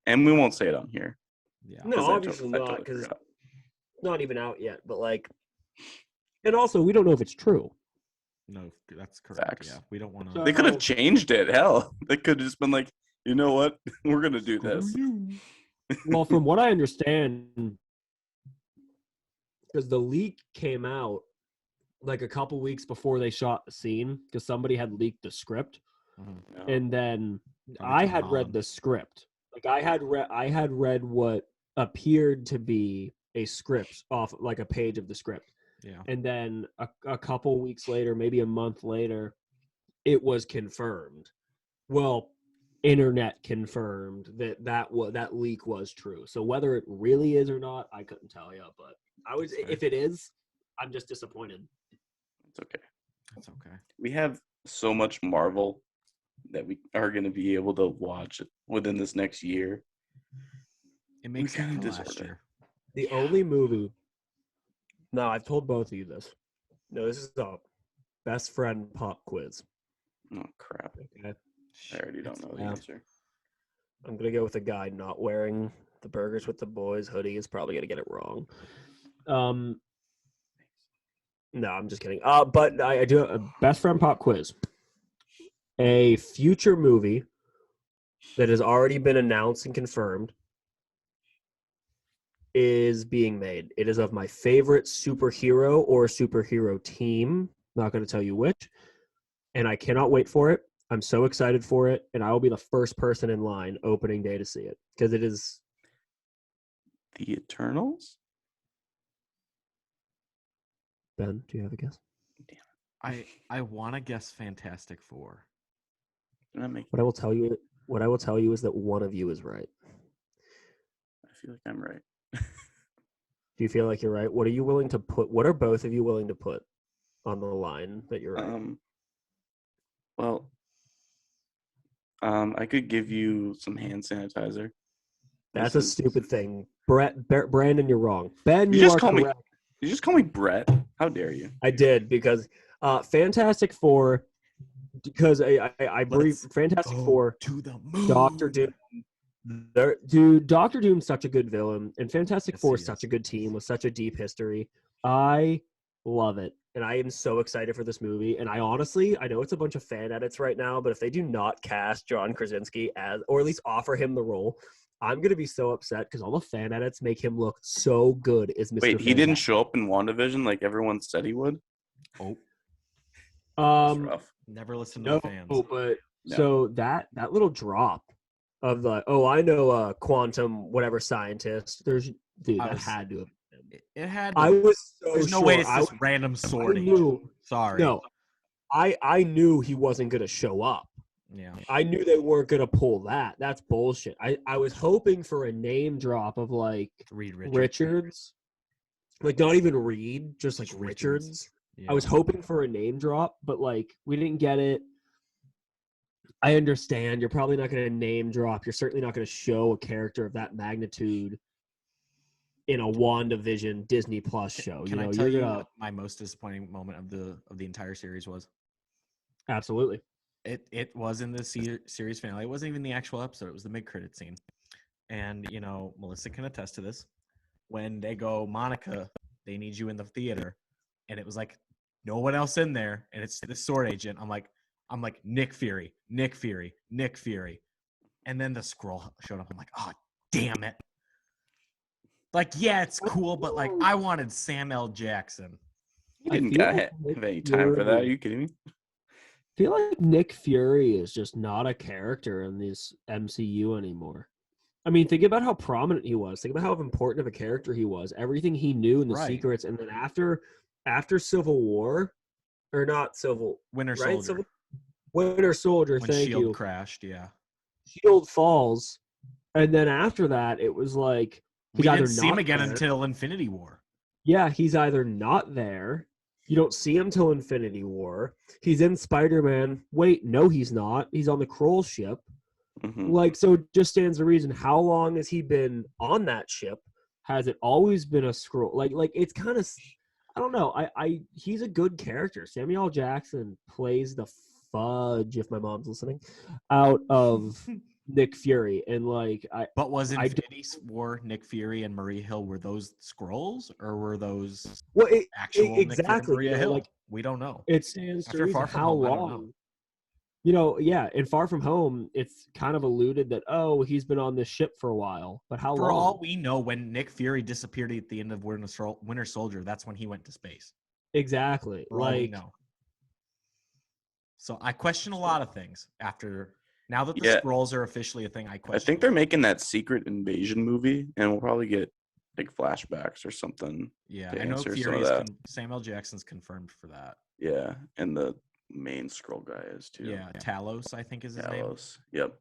and we won't say it on here. Yeah, no, obviously not, because it's not even out yet. But like, and also we don't know if it's true. No, that's correct. Facts. Yeah, we don't want to. They could have changed it. Hell, they could have just been like, you know what, we're gonna do this. Well, from what I understand, because the leak came out like a couple weeks before they shot the scene, because somebody had leaked the script, and then I had read the script. Like I had read what appeared to be a script off like a page of the script. Yeah. And then a couple weeks later, maybe a month later, it was confirmed. Well, internet confirmed that leak was true. So whether it really is or not, I couldn't tell you. But if it is, I'm just disappointed. It's okay. That's okay. We have so much Marvel that we are going to be able to watch within this next year. It makes sense for last year. The only movie. No, I've told both of you this. No, this is a best friend pop quiz. Oh, crap. Okay. I already don't know the answer. I'm gonna go with a guy not wearing the Burgers with the Boys hoodie. Is probably gonna get it wrong. No, I'm just kidding. But I do a best friend pop quiz. A future movie that has already been announced and confirmed is being made. It is of my favorite superhero or superhero team. Not going to tell you which. And I cannot wait for it. I'm so excited for it. And I will be the first person in line opening day to see it. Because it is... The Eternals? Ben, do you have a guess? I want to guess Fantastic Four. What I will tell you is that one of you is right. I feel like I'm right. Do you feel like you're right? What are you willing to put? What are both of you willing to put on the line that you're right? Well, I could give you some hand sanitizer. That's a stupid thing. Brandon, you're wrong. Ben, you are correct. You just call me Brett? How dare you? I did because Fantastic Four. Because I briefed Fantastic Four to the moon. Doctor Doom. Dude, Doctor Doom's such a good villain, and Fantastic Four is such a good team with such a deep history. I love it, and I am so excited for this movie. And I honestly, I know it's a bunch of fan edits right now, but if they do not cast John Krasinski as, or at least offer him the role, I'm gonna be so upset because all the fan edits make him look so good as Mr. Wait, he didn't show up in WandaVision like everyone said he would? Oh. That's rough. Never listen to the fans. But so that little drop of the I know a quantum whatever scientist. That had to have been. It had to. I was so There's no sure. way it's this random sword. Sorry. No. I knew he wasn't gonna show up. Yeah. I knew they weren't gonna pull that. That's bullshit. I was hoping for a name drop of like Reed Richards. Like not even Reed, just like Richards. Yeah. I was hoping for a name drop, but like we didn't get it. I understand you're probably not going to name drop. You're certainly not going to show a character of that magnitude in a WandaVision Disney Plus show. Can I tell you what my most disappointing moment of the entire series was? Absolutely. It was in the series finale. It wasn't even the actual episode. It was the mid-credit scene. And, Melissa can attest to this. When they go, Monica, they need you in the theater. And it was like, no one else in there. And it's the sword agent. I'm like, Nick Fury. And then the scroll showed up. I'm like, oh, damn it. Like, yeah, it's cool, but like, I wanted Sam L. Jackson. You didn't have any time for that. Are you kidding me? I feel like Nick Fury is just not a character in this MCU anymore. I mean, think about how prominent he was. Think about how important of a character he was. Everything he knew in the secrets. And then after Civil War, or not Civil... Winter Soldier. Winter Soldier, when thank you. S.H.I.E.L.D. crashed, yeah. S.H.I.E.L.D. falls, and then after that, it was like... We didn't see him again until Infinity War. Yeah, he's either not there, you don't see him till Infinity War, he's in Spider-Man, wait, no he's not, he's on the Kroll ship. Mm-hmm. Like, so it just stands to reason, how long has he been on that ship? Has it always been a Skrull? Like it's kind of... I don't know. He's a good character. Samuel L. Jackson plays the fudge, if my mom's listening, out of Nick Fury, and like But was Infinity War Nick Fury and Maria Hill, were those Skrulls or were those actual exactly Nick Fury and Maria Hill? Like, we don't know. It stands to reason how long. In Far From Home, it's kind of alluded that, he's been on this ship for a while. But how long? For all we know, when Nick Fury disappeared at the end of Winter Soldier, that's when he went to space. Exactly. For all we know. So I question a lot of things now that the Skrulls are officially a thing. I think they're making that Secret Invasion movie, and we'll probably get like flashbacks or something. Yeah, I know Samuel Jackson's confirmed for that. Yeah, and the main Skrull guy is too. Yeah, Talos, I think is his name. Yep.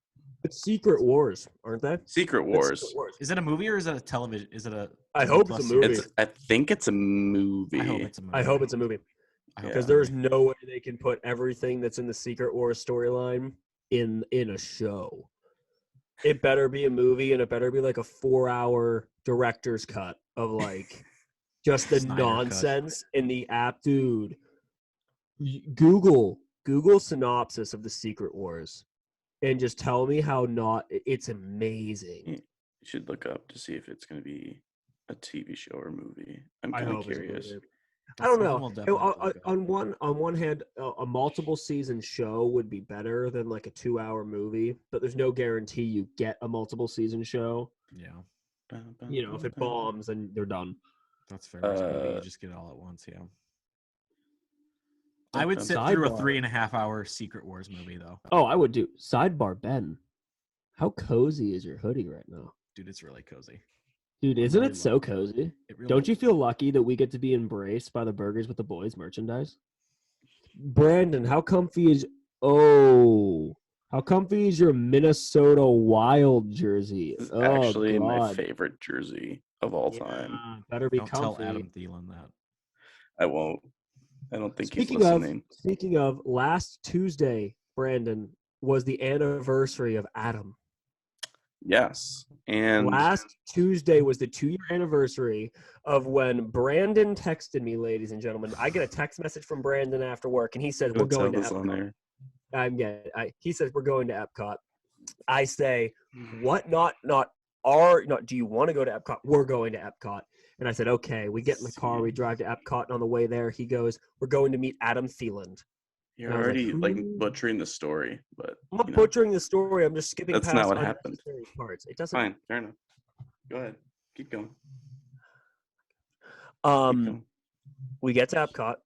It's Secret Wars, aren't they? Secret Wars. Is it a movie or is it a television? Is it a? I hope it's a movie. I think it's a movie. I hope it's a movie. I hope it's a movie. Because there's no way they can put everything that's in the Secret Wars storyline in a show. It better be a movie, and it better be like a 4-hour director's cut of like just the nonsense in the app, dude. Google synopsis of the Secret Wars. and just tell me how not it's amazing. You should look up to see if it's going to be a TV show or movie. I'm I kind of hope it's a curious. movie. I don't know. We'll definitely look up. On one hand, a multiple season show would be better than like a 2-hour movie, but there's no guarantee you get a multiple season show. Yeah, You know, if it bombs, then they're done. that's fair. Maybe you just get it all at once. Yeah. I would sit through a 3.5 hour Secret Wars movie though. Oh, I would do. Sidebar, Ben. How cozy is your hoodie right now? Dude, it's really cozy. Dude, isn't it so cozy? Really Don't you feel lucky that we get to be embraced by the Burgers with the Boys merchandise? Brandon, how comfy is your Minnesota Wild jersey? It's actually my favorite jersey of all time. Better be Don't comfy. tell Adam Thielen that. I won't. I don't think he's listening. Speaking of, last Tuesday, Brandon, was the anniversary of Adam. Yes. And last Tuesday was the 2-year anniversary of when Brandon texted me, ladies and gentlemen. I get a text message from Brandon after work, and he says, we're going to Epcot. He says, we're going to Epcot. I say, what? Do you want to go to Epcot? We're going to Epcot. And I said, okay. We get in the car. We drive to Epcot. And on the way there, he goes, we're going to meet Adam Thielen. You're already like butchering the story, but I'm not butchering the story. I'm just skipping past not what happened. Parts. It doesn't. Fine, fair enough. Go ahead, keep going. We get to Epcot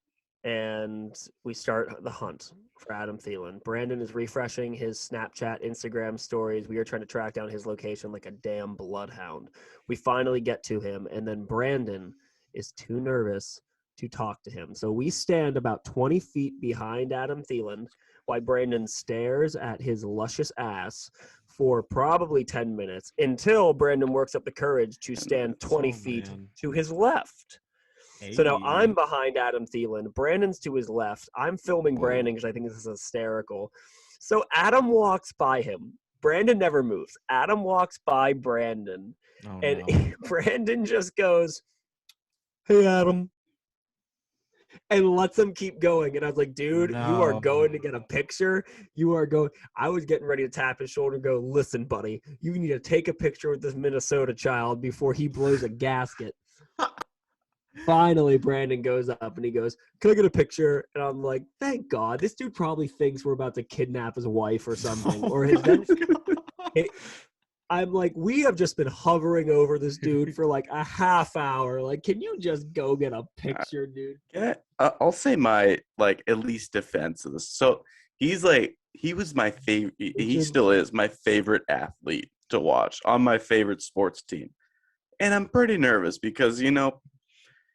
and we start the hunt for Adam Thielen. Brandon is refreshing his Snapchat, Instagram stories. We are trying to track down his location like a damn bloodhound. We finally get to him, and then Brandon is too nervous to talk to him. So we stand about 20 feet behind Adam Thielen while Brandon stares at his luscious ass for probably 10 minutes until Brandon works up the courage to stand 20 feet to his left. Hey. So now I'm behind Adam Thielen. Brandon's to his left. I'm filming Brandon because I think this is hysterical. So Adam walks by him. Brandon never moves. Adam walks by Brandon. Brandon just goes, hey, Adam. And lets him keep going. And I was like, dude, you are going to get a picture. You are going. I was getting ready to tap his shoulder and go, listen, buddy, you need to take a picture with this Minnesota child before he blows a gasket. Finally, Brandon goes up and he goes, can I get a picture? And I'm like, thank God. This dude probably thinks we're about to kidnap his wife or something. I'm like, we have just been hovering over this dude for like a half hour. Like, can you just go get a picture, dude? Yeah, I'll say my, like, at least defense of this. So he was my favorite. He still is my favorite athlete to watch on my favorite sports team. And I'm pretty nervous because,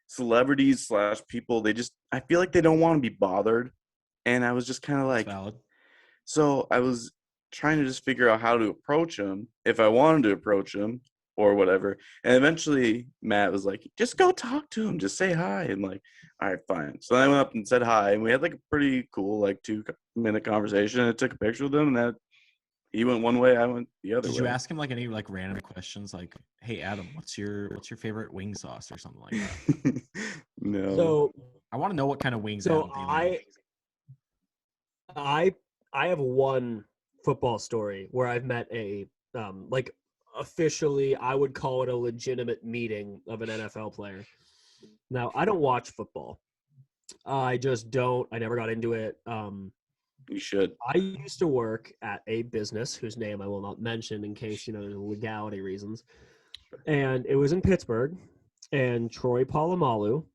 celebrities / people, I feel like they don't want to be bothered. And I was just kind of like, so I was trying to just figure out how to approach him, if I wanted to approach him or whatever. And eventually Matt was like, just go talk to him, just say hi. And like, all right, fine. So I went up and said hi, and we had like a pretty cool, like 2-minute conversation. I took a picture with him, and that he went one way, I went the other way. Did you ask him like any like random questions like, hey Adam, what's your favorite wing sauce or something like that? No. So I want to know what kind of wings. So I have one football story where I've met a officially I would call it a legitimate meeting of an NFL player. Now, I don't watch football. I just don't. I never got into it. You should. I used to work at a business whose name I will not mention in case, there's legality reasons. And it was in Pittsburgh, and Troy Polamalu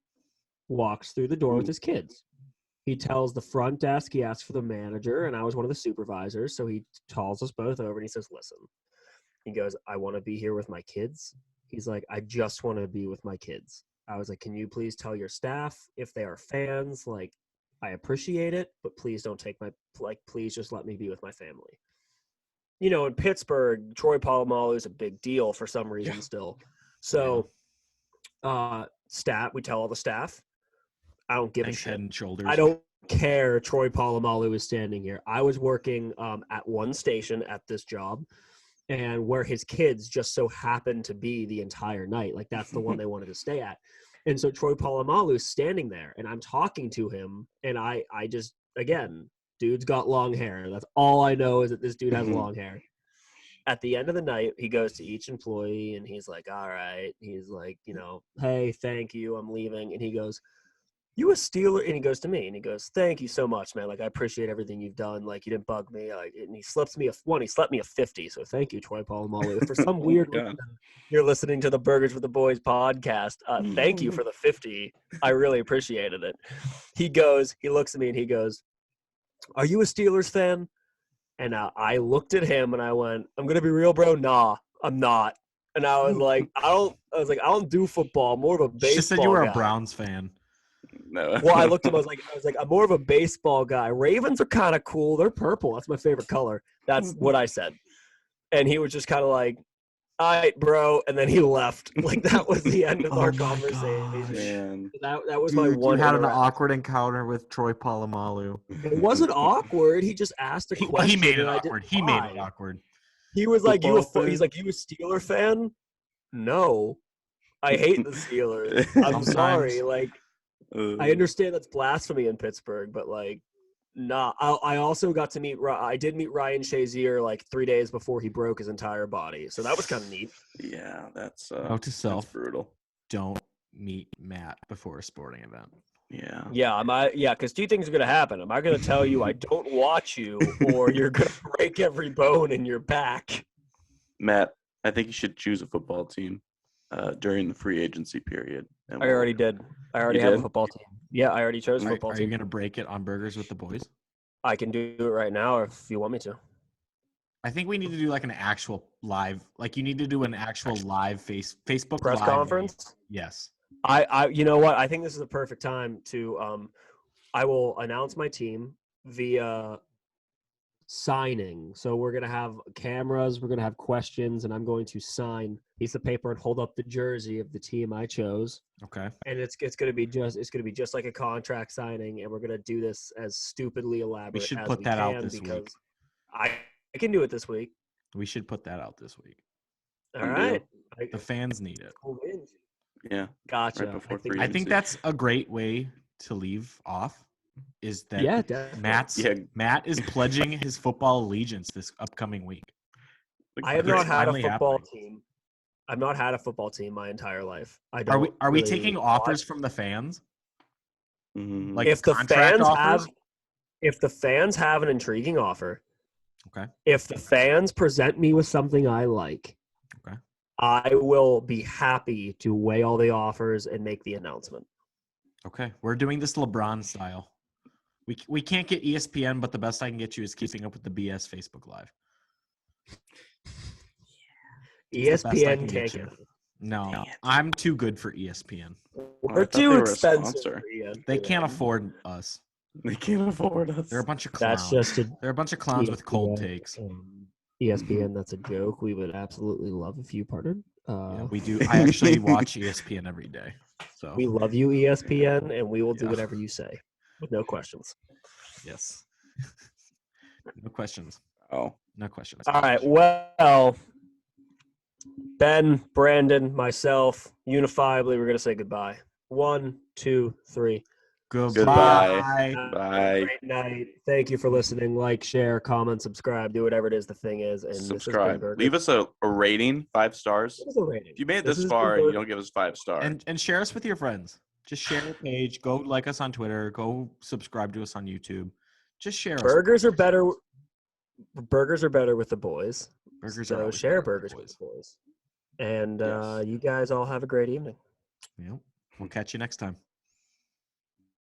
walks through the door with his kids. He tells the front desk, he asks for the manager, and I was one of the supervisors. So he calls us both over and he says, listen, he goes, I want to be here with my kids. He's like, I just want to be with my kids. I was like, can you please tell your staff if they are fans? Like, I appreciate it, but please don't take please just let me be with my family. In Pittsburgh, Troy Polamalu is a big deal for some reason still. So, we tell all the staff, I don't give a shit. Head and shoulders. I don't care. Troy Polamalu is standing here. I was working at one station at this job, and where his kids just so happened to be the entire night. Like, that's the one they wanted to stay at. And so Troy Polamalu is standing there, and I'm talking to him, and I just, again, Dude's got long hair. That's all I know is that this dude has long hair. At the end of the night, he goes to each employee and he's like, all right. He's like, hey, thank you. I'm leaving. And he goes, you a Steeler? And he goes to me and he goes, thank you so much, man. Like, I appreciate everything you've done. Like, you didn't bug me. And he slept me a 50. So thank you, Troy Polamalu. For some weird reason, you're listening to the Burgers with the Boys podcast. Thank you for the 50. I really appreciated it. He looks at me and he goes, are you a Steelers fan? And I looked at him and I went, I'm going to be real, bro. Nah, I'm not. And I was like, I don't do football. I'm more of a baseball guy. She said you were a Browns fan. No. Well, I looked at him. I was like, I'm more of a baseball guy. Ravens are kind of cool. They're purple. That's my favorite color. That's what I said. And he was just kind of like, all right, bro. And then he left. Like, that was the end of our conversation. That was my one. You had an awkward encounter with Troy Polamalu. It wasn't awkward. He just asked a question. He made it awkward. He was like, he's like, you a Steeler fan? No. I hate the Steelers. I'm sorry. Like, I understand that's blasphemy in Pittsburgh, but like, nah. I also got to meet. I did meet Ryan Shazier like 3 days before he broke his entire body, so that was kind of neat. Yeah, that's note to self: that's brutal. Don't meet Matt before a sporting event. Yeah. Because two things are gonna happen. Am I gonna tell you I don't watch you, or you're gonna break every bone in your back? Matt, I think you should choose a football team during the free agency period. I already did. I already have a football team. Yeah, I already chose football team. Are you going to break it on Burgers with the Boys? I can do it right now if you want me to. I think we need to do like an actual live, like you need to do an actual live Facebook press live conference. Video. Yes. You know what? I think this is the perfect time to I will announce my team via signing. So we're going to have cameras, we're going to have questions, and I'm going to sign a piece of paper and hold up the jersey of the team I chose. Okay. And it's going to be just like a contract signing, and we're going to do this as stupidly elaborate. We should put that out this week. I can do it this week. We should put that out this week. All right. The fans need it. Yeah. Gotcha. Right I think that's a great way to leave off. Is that Matt is pledging his football allegiance this upcoming week. I have not had a football team. I've not had a football team my entire life. Are we taking offers from the fans? Mm-hmm. Like if the fans have an intriguing offer, okay. If the fans present me with something I like, okay, I will be happy to weigh all the offers and make the announcement. Okay, we're doing this LeBron style. We can't get ESPN, but the best I can get you is Keeping Up with the BS Facebook Live. ESPN can't get it. No, I'm too good for ESPN. We're too expensive. They can't afford us. They can't afford us. They're a bunch of clowns. They're a bunch of clowns with cold takes. ESPN, that's a joke. We would absolutely love if you partnered. We do. I actually watch ESPN every day. So we love you, ESPN, and we will do whatever you say with no questions. Yes. No questions. Oh, no questions. All right. Well, Ben, Brandon, myself, unifiably, we're going to say goodbye. 1, 2, 3. Goodbye. Bye. Great night. Thank you for listening. Like, share, comment, subscribe, do whatever it is the thing is. And subscribe. Leave us a rating, 5 stars. Give us a rating. If you made it this far and you don't give us 5 stars. And share us with your friends. Just share the page. Go like us on Twitter. Go subscribe to us on YouTube. Just share us. Burgers are better with the boys. So share burgers with the boys. And you guys all have a great evening. Yep. We'll catch you next time.